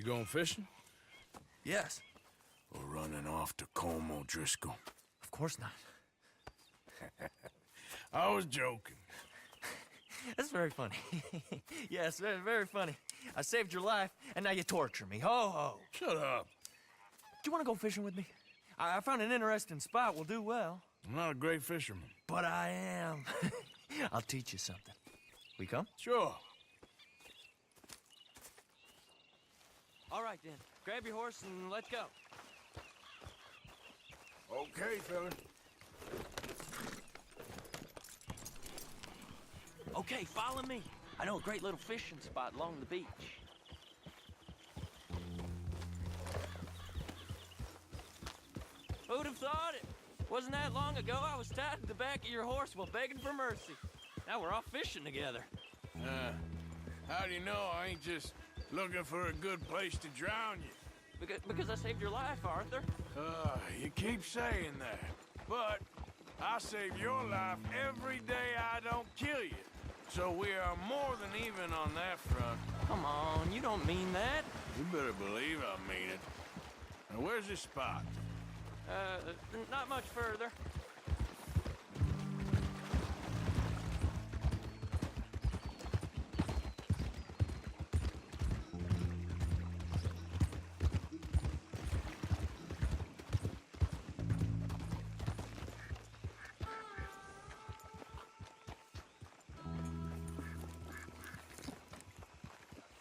You going fishing? Yes. Or running off to Colm O'Driscoll? Of course not. I was joking. That's very funny. Yes, very, very funny. I saved your life, and now you torture me. Ho, ho. Shut up. Do you want to go fishing with me? I found an interesting spot. We'll do well. I'm not a great fisherman. But I am. I'll teach you something. We come? Sure. All right, then. Grab your horse and let's go. Okay, fella. Okay, follow me. I know a great little fishing spot along the beach. Who'd have thought it? Wasn't that long ago I was tied to the back of your horse while begging for mercy. Now we're off fishing together. How do you know I ain't just looking for a good place to drown you? Because I saved your life, Arthur. You keep saying that. But I save your life every day I don't kill you. So we are more than even on that front. Come on, you don't mean that. You better believe I mean it. Now, where's this spot? Not much further.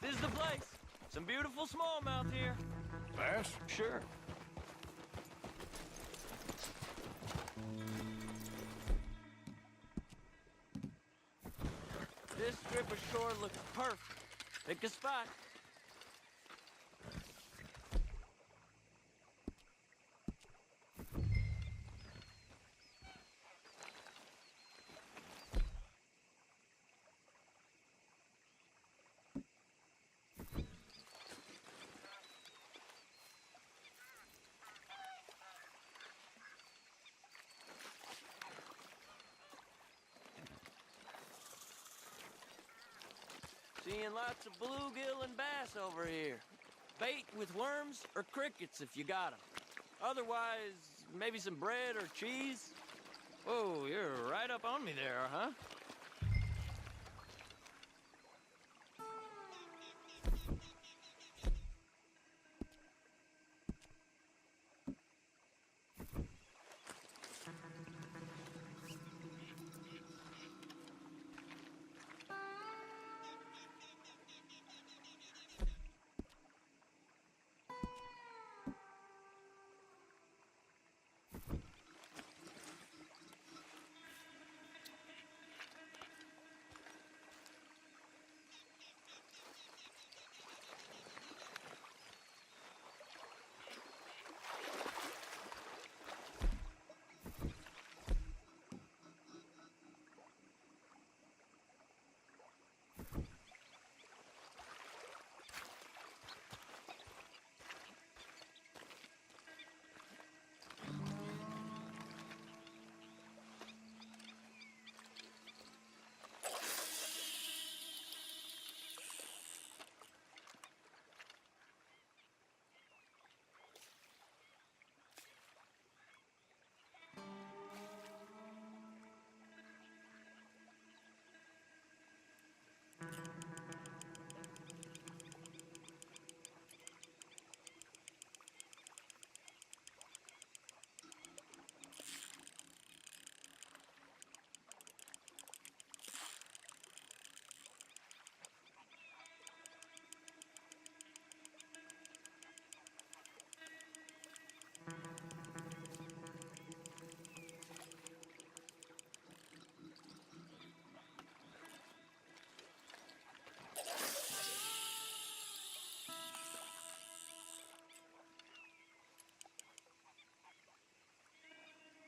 This is the place. Some beautiful smallmouth here. Bass? Sure. This strip of shore looks perfect. Pick a spot. Seeing lots of bluegill and bass over here. Bait with worms or crickets if you got 'em. Otherwise, maybe some bread or cheese. Whoa, you're right up on me there, huh?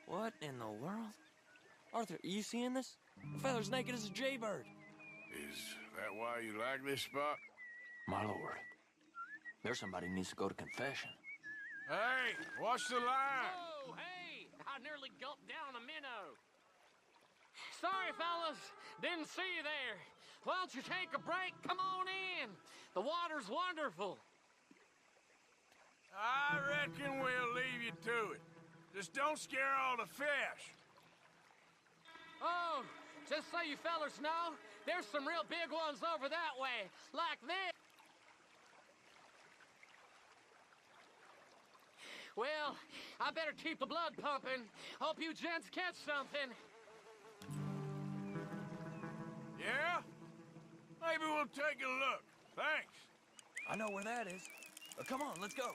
What in the world? Arthur, are you seeing this? The feather's naked as a jaybird. Is that why you like this spot? My lord. There's somebody who needs to go to confession. Hey, watch the line! Oh, hey! I nearly gulped down a minnow. Sorry, fellas. Didn't see you there. Why don't you take a break? Come on in. The water's wonderful. reckon we'll leave you to it. Just don't scare all the fish. Oh, just so you fellers know, there's some real big ones over that way, like this. Well, I better keep the blood pumping. Hope you gents catch something. Yeah? Maybe we'll take a look. Thanks. I know where that is. Come on, let's go.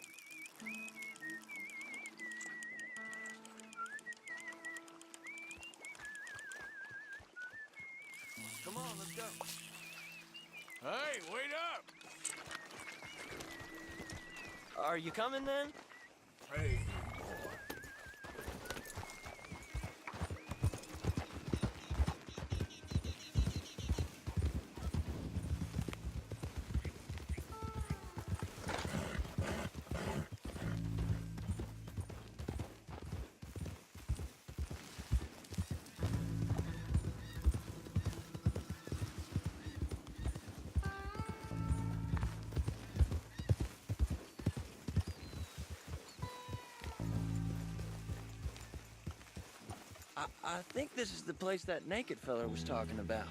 Come on, let's go. Hey, wait up! Are you coming then? Hey, I think this is the place that naked fella was talking about.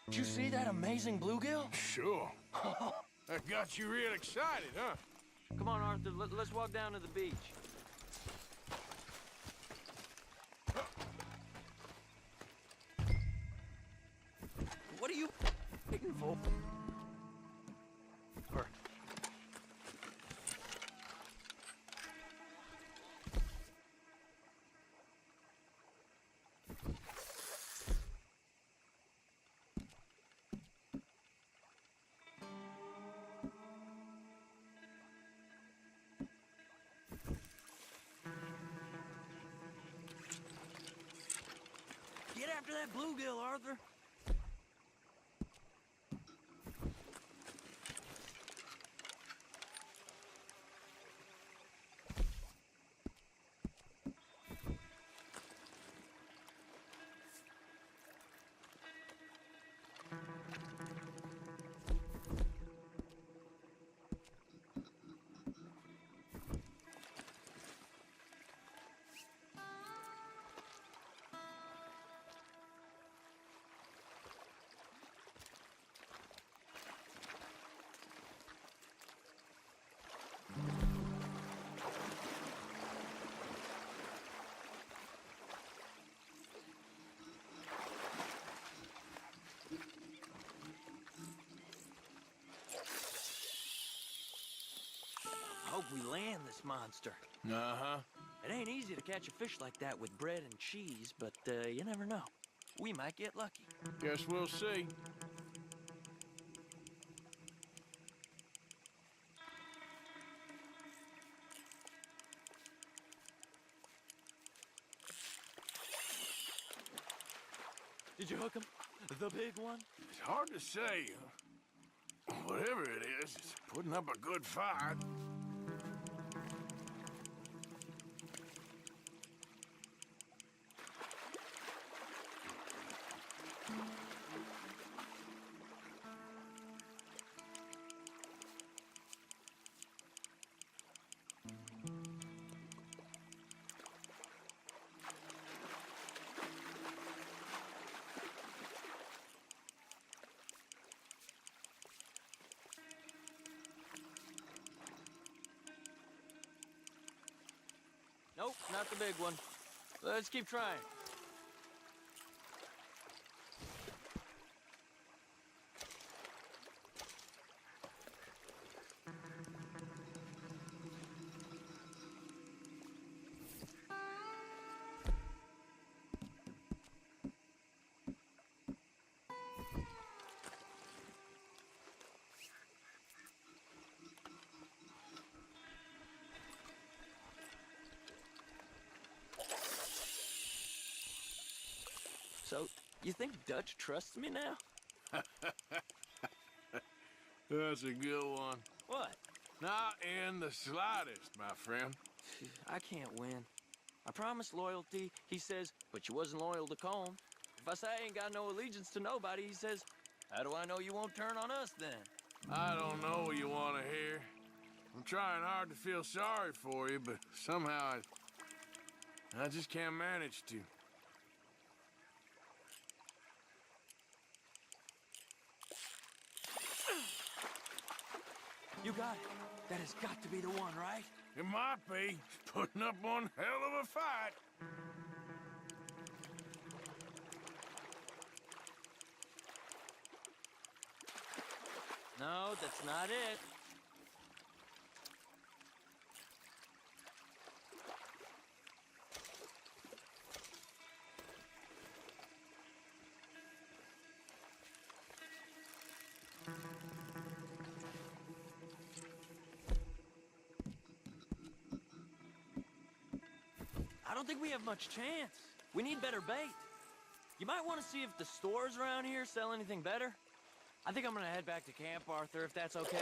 Did you see that amazing bluegill? sure. That got you real excited, huh? Come on, Arthur, let's walk down to the beach. What are you waiting for? Get after that bluegill, Arthur. Hope we land this monster. Uh-huh. It ain't easy to catch a fish like that with bread and cheese, but you never know. We might get lucky. Guess we'll see. Did you hook him? The big one? It's hard to say. Whatever it is, it's putting up a good fight. Nope, not the big one. Let's keep trying. So, you think Dutch trusts me now? That's a good one. What? Not in the slightest, my friend. I can't win. I promised loyalty, he says, but you wasn't loyal to Colm. If I say I ain't got no allegiance to nobody, he says, how do I know you won't turn on us then? I don't know what you want to hear. I'm trying hard to feel sorry for you, but somehow I just can't manage to. You got it. That has got to be the one, right? It might be. He's putting up one hell of a fight. No, that's not it. I don't think we have much chance. We need better bait. You might want to see if the stores around here sell anything better. I think I'm gonna head back to camp, Arthur, if that's okay.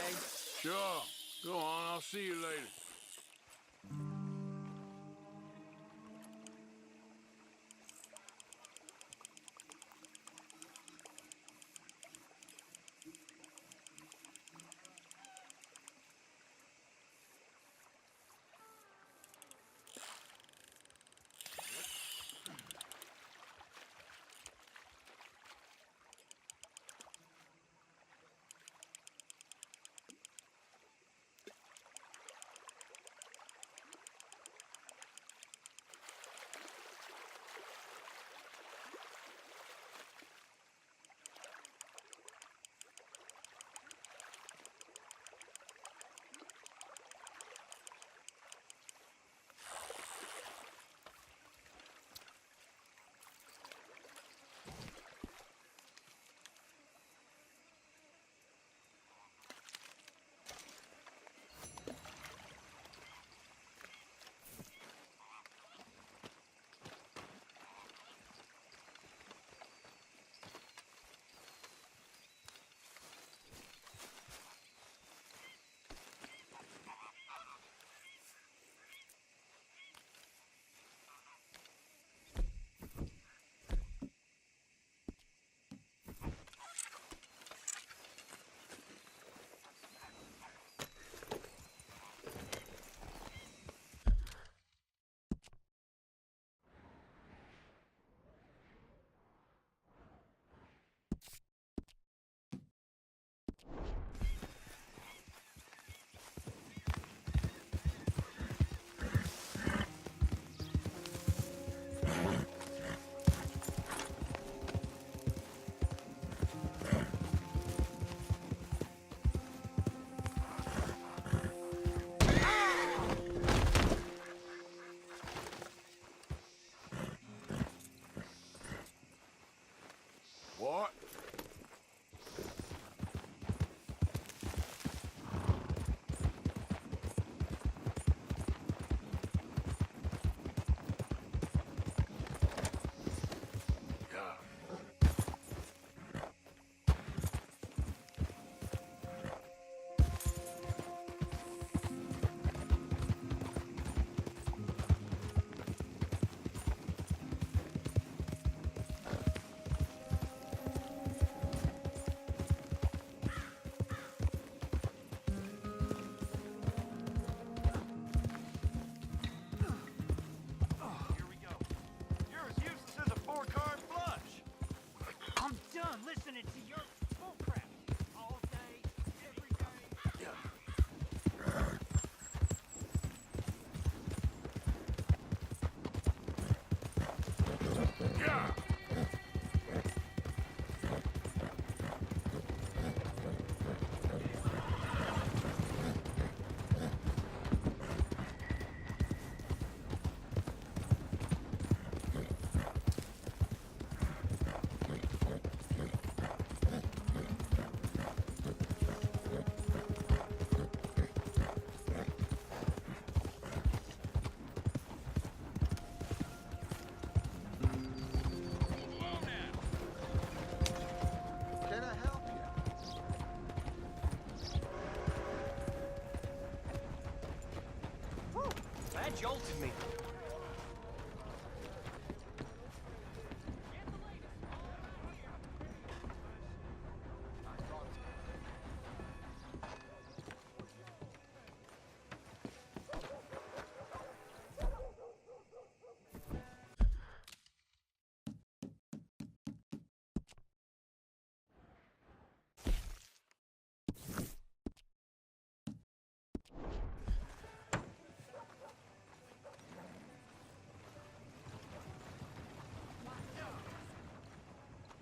Sure. Go on, I'll see you later. What? Listening to your bullcrap all day, every day. Yeah!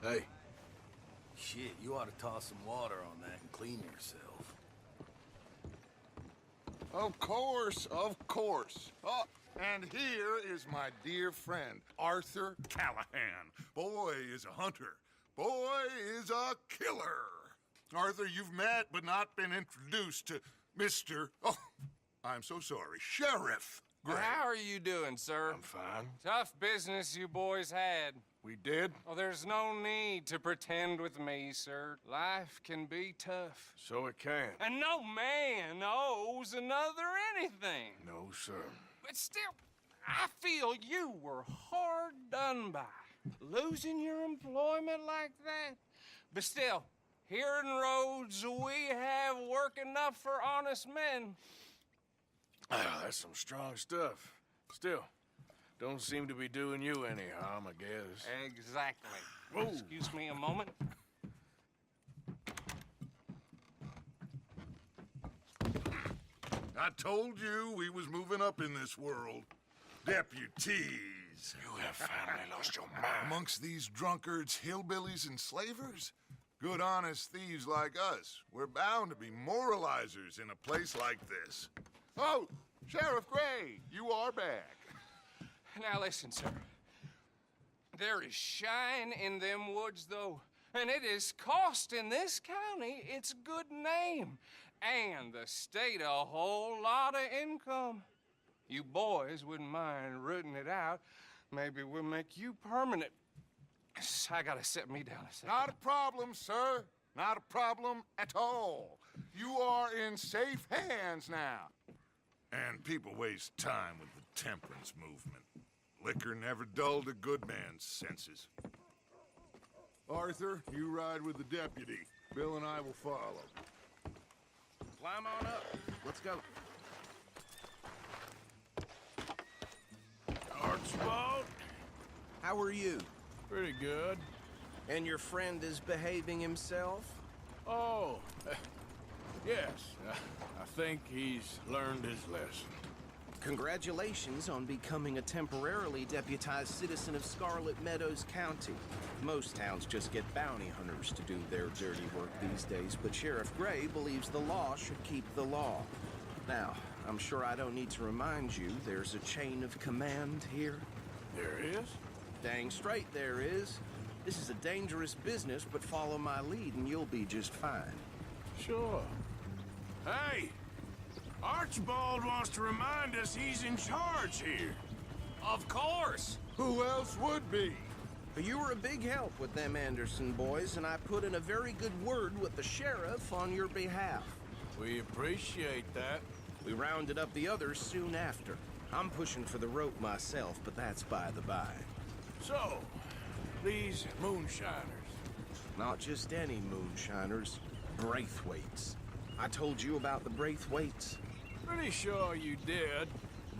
Hey. Shit, you ought to toss some water on that and clean yourself. Of course, of course. Oh, and here is my dear friend, Arthur Callahan. Boy is a hunter. Boy is a killer. Arthur, you've met but not been introduced to Mr. Oh, I'm so sorry, Sheriff Gray. How are you doing, sir? I'm fine. Tough business you boys had. We did? Well, there's no need to pretend with me, sir. Life can be tough. So it can. And no man owes another anything. No, sir. But still, I feel you were hard done by. Losing your employment like that. But still, here in Rhodes, we have work enough for honest men. Ah, that's some strong stuff. Still, don't seem to be doing you any harm, I guess. Exactly. Whoa. Excuse me a moment. I told you we was moving up in this world. Deputies. You have finally lost your mind. Amongst these drunkards, hillbillies, and slavers? Good, honest thieves like us. We're bound to be moralizers in a place like this. Oh, Sheriff Gray, you are back. Now listen, sir. There is shine in them woods, though, and it is costing this county its good name and the state a whole lot of income. You boys wouldn't mind rooting it out. Maybe we'll make you permanent. I gotta sit me down a second. Not a problem, sir. Not a problem at all. You are in safe hands now. And people waste time with the temperance movement. Liquor never dulled a good man's senses. Arthur, you ride with the deputy. Bill and I will follow. Climb on up. Let's go. Archibald? How are you? Pretty good. And your friend is behaving himself? Oh, yes. I think he's learned his lesson. Congratulations on becoming a temporarily deputized citizen of Scarlet Meadows County. Most towns just get bounty hunters to do their dirty work these days, but Sheriff Gray believes the law should keep the law. Now, I'm sure I don't need to remind you there's a chain of command here. There is? Dang straight there is. This is a dangerous business, but follow my lead and you'll be just fine. Sure. Hey! Archibald wants to remind us he's in charge here. Of course! Who else would be? You were a big help with them Anderson boys, and I put in a very good word with the sheriff on your behalf. We appreciate that. We rounded up the others soon after. I'm pushing for the rope myself, but that's by the by. So, these moonshiners. Not just any moonshiners, Braithwaites. I told you about the Braithwaites. Pretty sure you did.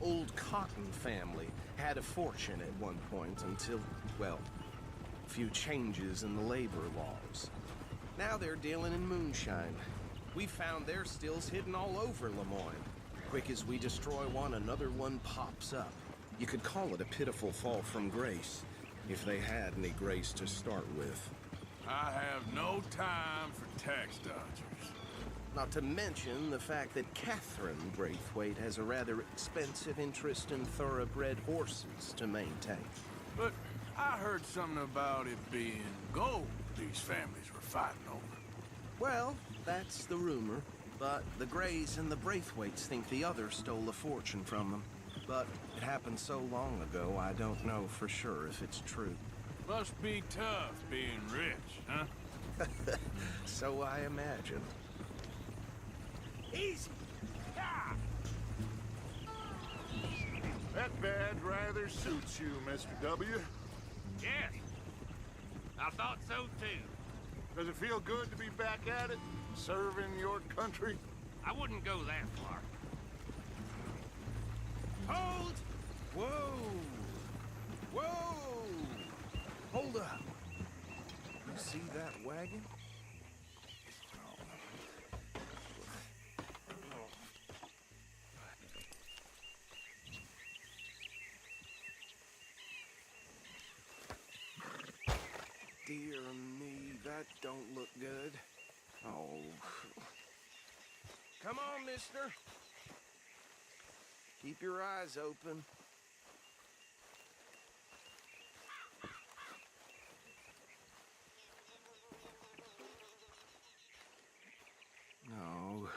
Old Cotton family had a fortune at one point until, well, a few changes in the labor laws. Now they're dealing in moonshine. We found their stills hidden all over Lemoyne. Quick as we destroy one, another one pops up. You could call it a pitiful fall from grace, if they had any grace to start with. I have no time for tax dodgers. Not to mention the fact that Catherine Braithwaite has a rather expensive interest in thoroughbred horses to maintain. But I heard something about it being gold these families were fighting over. Well, that's the rumor. But the Grays and the Braithwaites think the other stole a fortune from them. But it happened so long ago, I don't know for sure if it's true. Must be tough being rich, huh? So I imagine. Easy! Ah! That badge rather suits you, Mr. W. Yes. I thought so, too. Does it feel good to be back at it, serving your country? I wouldn't go that far. Hold! Whoa! Whoa! Hold up. You see that wagon? dear me, that don't look good. Oh. Come on, mister. Keep your eyes open. No.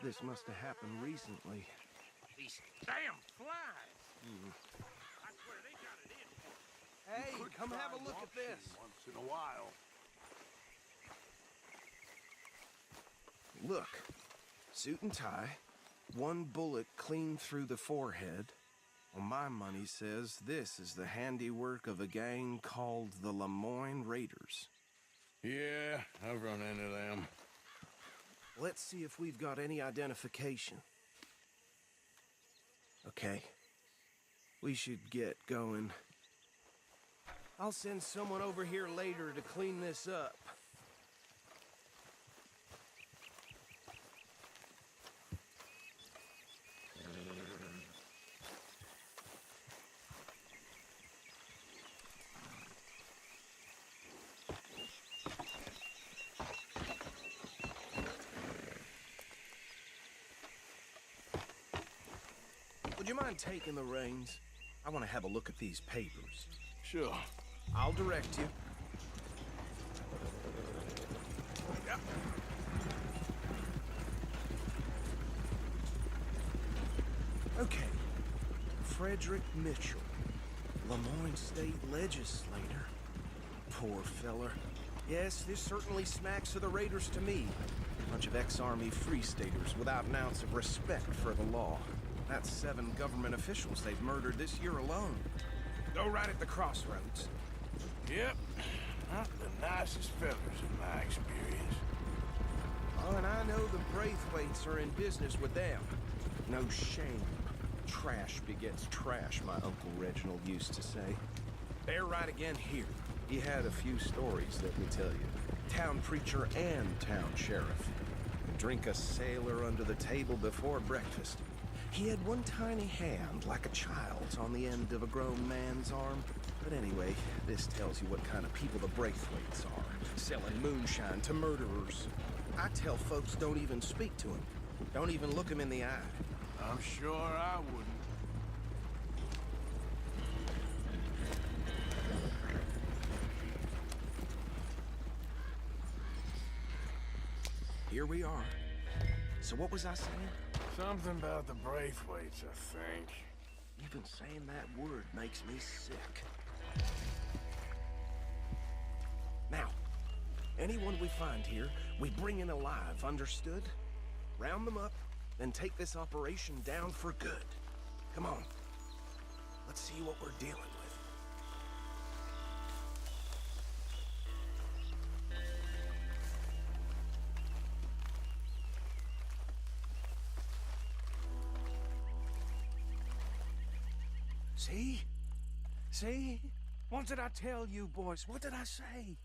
This must have happened recently. These damn flies. I swear they got it in. Hey, come have a look at this. Once in a while. Look. Suit and tie. One bullet clean through the forehead. Well, my money says this is the handiwork of a gang called the Lemoyne Raiders. Yeah, I've run into them. Let's see if we've got any identification. Okay. We should get going. I'll send someone over here later to clean this up. Would you mind taking the reins? I want to have a look at these papers. Sure. I'll direct you. Yep. Okay. Frederick Mitchell, Lemoyne State Legislator. Poor feller. Yes, this certainly smacks of the Raiders to me. Bunch of ex-Army Free Staters without an ounce of respect for the law. That's 7 government officials they've murdered this year alone. Go right at the crossroads. Yep. Not the nicest fellas in my experience. Oh, and I know the Braithwaites are in business with them. No shame. Trash begets trash, my Uncle Reginald used to say. They're right again here. He had a few stories, let me tell you. Town preacher and town sheriff. Drink a sailor under the table before breakfast. He had one tiny hand, like a child's, on the end of a grown man's arm. But anyway, this tells you what kind of people the Braithwaites are. Selling moonshine to murderers. I tell folks don't even speak to him. Don't even look him in the eye. I'm sure I wouldn't. Here we are. So what was I saying? Something about the Braithwaites, I think. Even saying that word makes me sick. Now, anyone we find here, we bring in alive, understood? Round them up, then take this operation down for good. Come on. Let's see what we're dealing with. See? See? What did I tell you, boys? What did I say?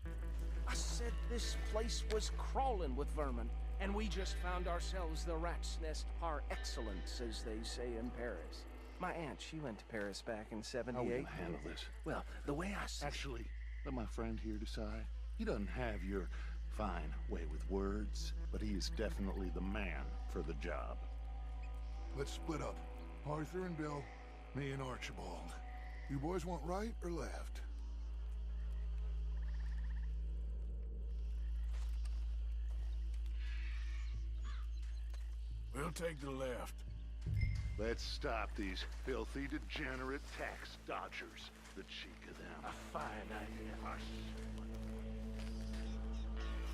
I said this place was crawling with vermin, and we just found ourselves the rat's nest par excellence, as they say in Paris. My aunt, she went to Paris back in '78. How are we gonna handle this? Well, the way I see Actually, let my friend here decide. He doesn't have your fine way with words, but he is definitely the man for the job. Let's split up. Arthur and Bill, me and Archibald. You boys want right or left? We'll take the left. Let's stop these filthy, degenerate tax dodgers. The cheek of them. A fine idea.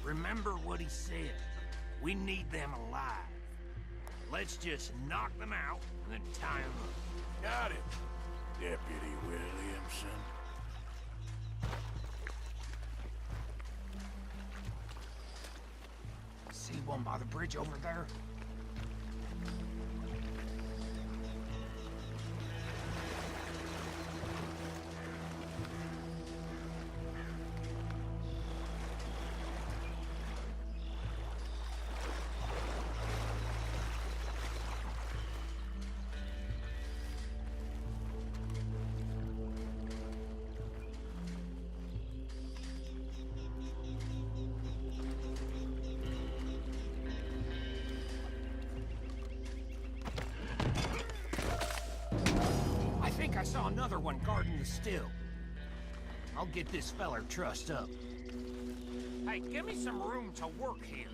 Remember what he said. We need them alive. Let's just knock them out and then tie them up. Got it, Deputy Williamson. See one by the bridge over there? saw another one guarding the still. I'll get this feller trussed up. Hey, give me some room to work here.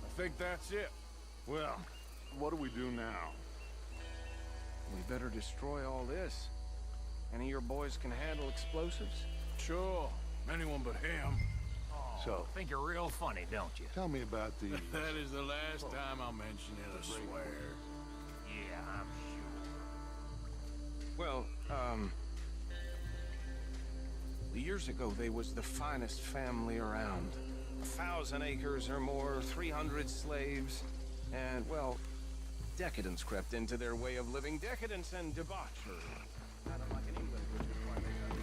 I think that's it. Well, what do we do now? We better destroy all this. Any of your boys can handle explosives? Sure, anyone but him. So, Think you're real funny, don't you? tell me about these. That is the last time I'll mention it, I swear. Yeah, I'm sure. Well, years ago, they was the finest family around. 1,000 acres or more, 300 slaves, and, well, decadence crept into their way of living. Decadence and debauchery. Kind of like in England, which is why they got...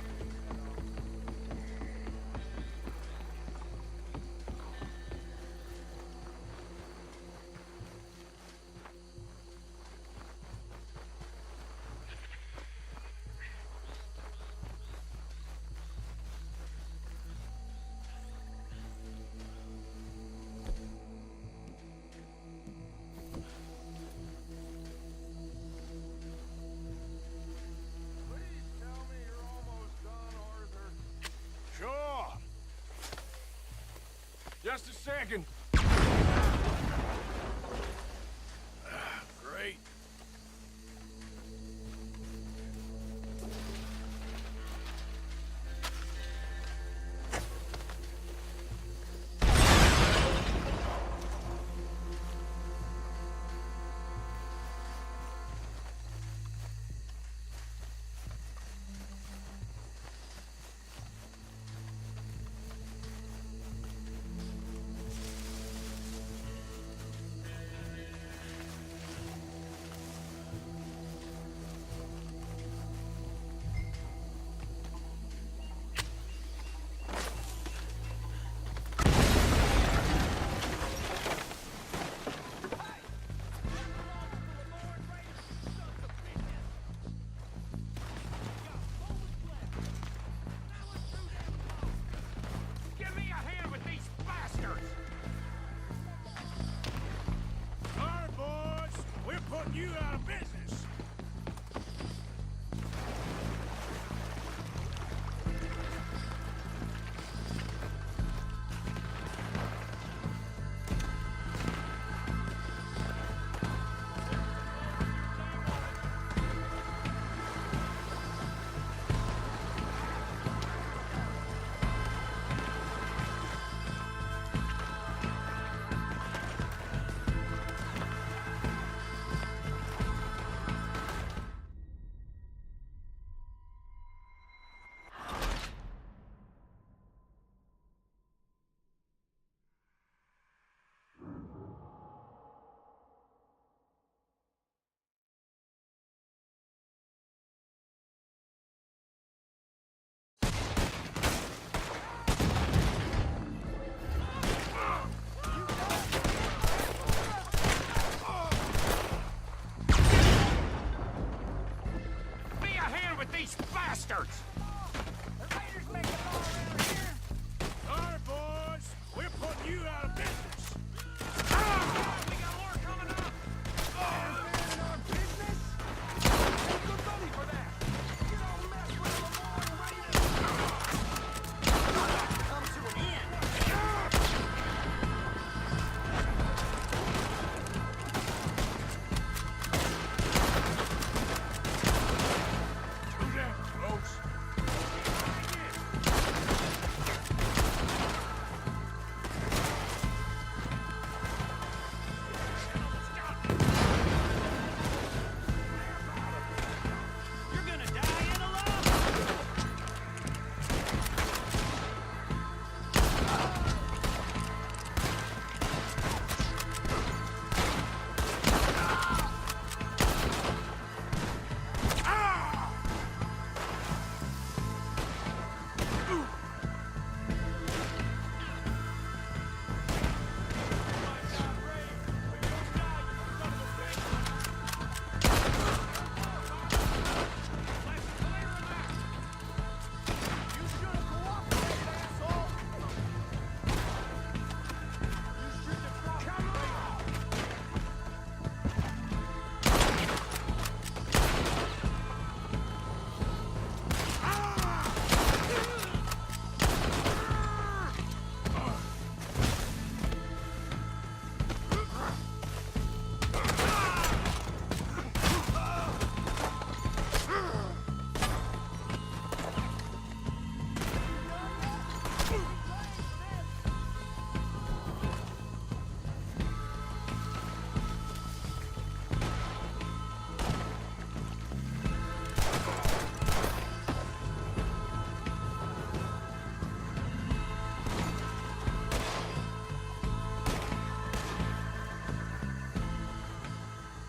Sure. Just a second. Great. these bastards! The raiders make it all around here. Sorry, boys. We're putting you out of business. We got more coming up! In our business? Take good money for that. You don't mess with the Lemoyne raiders. Come to an end. Too damn close. You're gonna die in alone.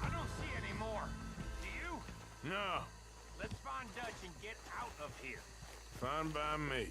I don't see any more. Do you? No, Let's find Dutch and get out of here. fine by me.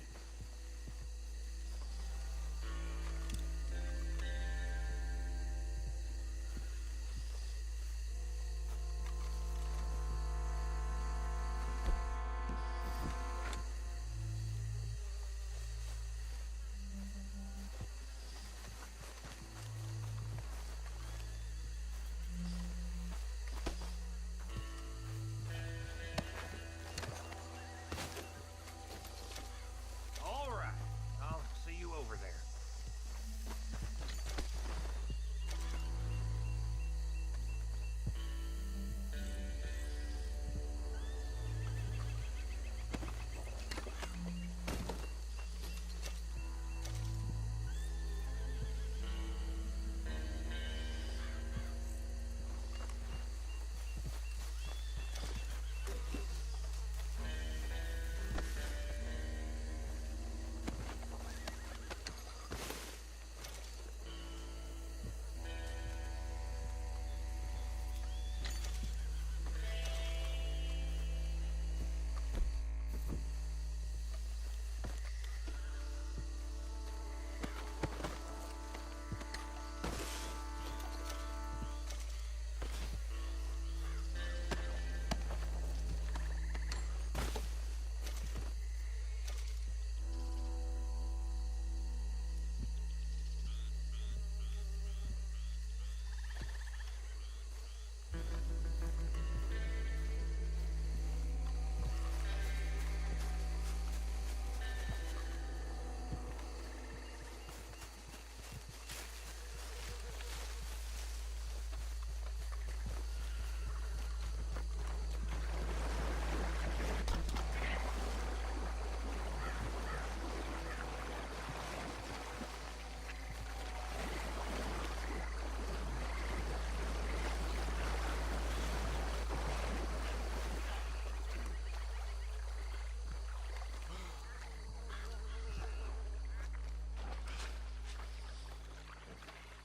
All right. I'll see you over there.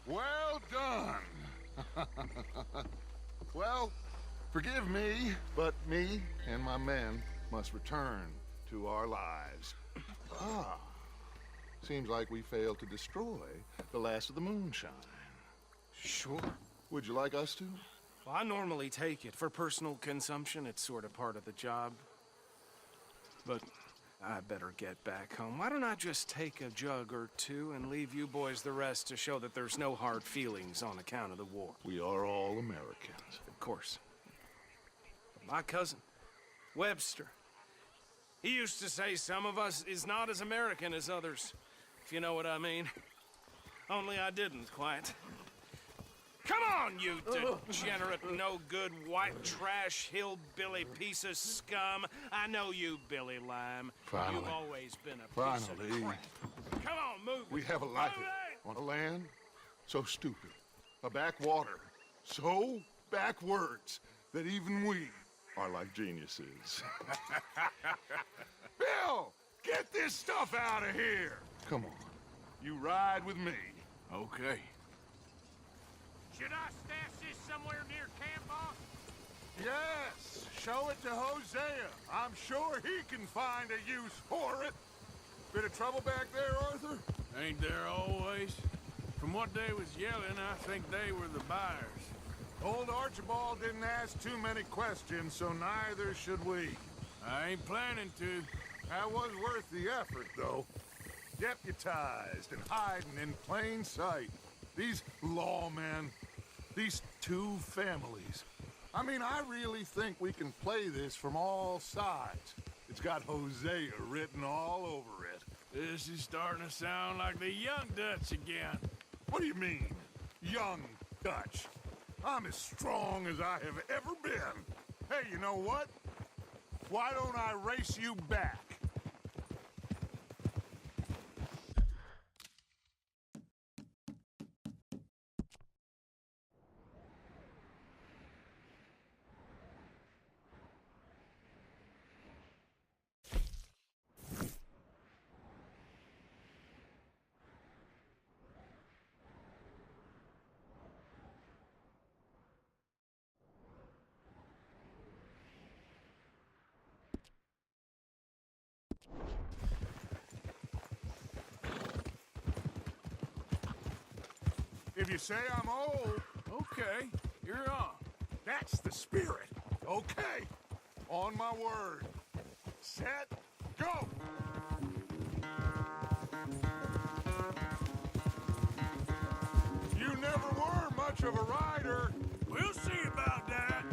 Well done. Well, forgive me, but me and my men must return to our lives. Ah, seems like we failed to destroy the last of the moonshine. Sure. Would you like us to? Well, I normally take it. For personal consumption, it's sort of part of the job. but I better get back home. Why don't I just take a jug or two and leave you boys the rest to show that there's no hard feelings on account of the war? We are all Americans. Of course. But my cousin, Webster, he used to say some of us is not as American as others, if you know what I mean. Only I didn't quite. Come on, you degenerate, no-good, white trash, hillbilly piece of scum. I know you, Billy Lime. Finally. You've always been a piece of Finally. crap. Come on, move We it. have a life Move it! on a land so stupid, a backwater so backwards that even we are like geniuses. Bill, get this stuff out of here. Come on, you ride with me. Okay. Should I stash this somewhere near camp, boss? Yes, show it to Hosea. I'm sure he can find a use for it. Bit of trouble back there, Arthur? Ain't there always? From what they was yelling, I think they were the buyers. Old Archibald didn't ask too many questions, so neither should we. I ain't planning to. That was worth the effort, though. Deputized and hiding in plain sight. These lawmen, these two families. I mean, I really think we can play this from all sides. It's got Hosea written all over it. This is starting to sound like the Young Dutch again. What do you mean, young Dutch? I'm as strong as I have ever been. Hey, you know what? Why don't I race you back? If you say I'm old, Okay, you're on. that's the spirit. Okay, on my word. Set, go! You never were much of a rider. We'll see about that.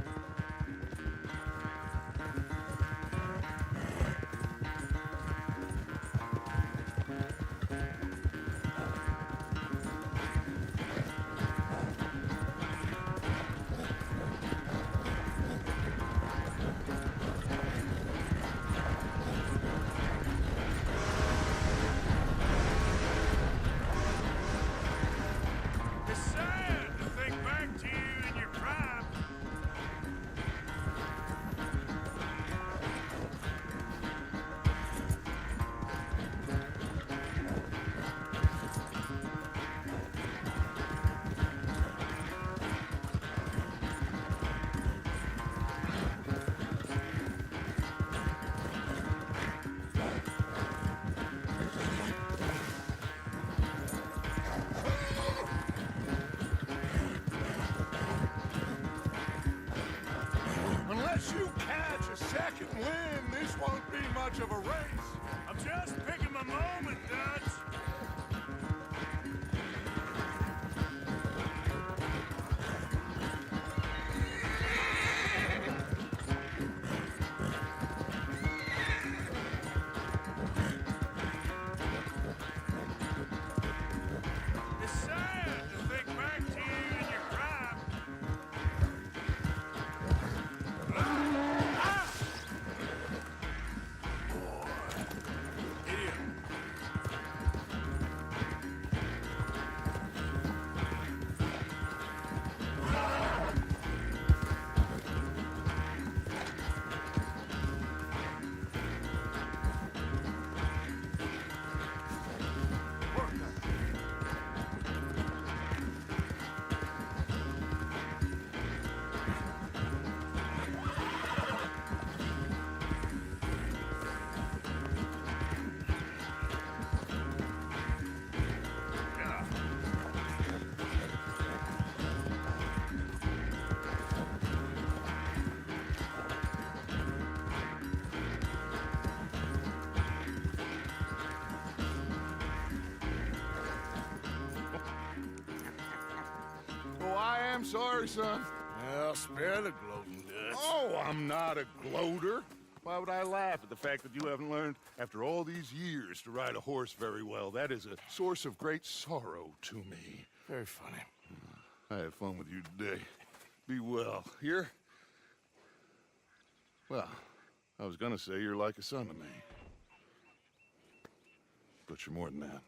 It's sad to think back to you in your prime. Unless you catch a second wind, this won't be much of a race. I'm just picking my moment, Dutch. It's sad to think back to you in your prime. Here. I'm sorry, son. Well, spare the gloating, Dutch. Oh, I'm not a gloater. Why would I laugh at the fact that you haven't learned, after all these years, to ride a horse very well? That is a source of great sorrow to me. Very funny. I had fun with you today. Be well. Here? Well, I was gonna say you're like a son to me. But you're more than that.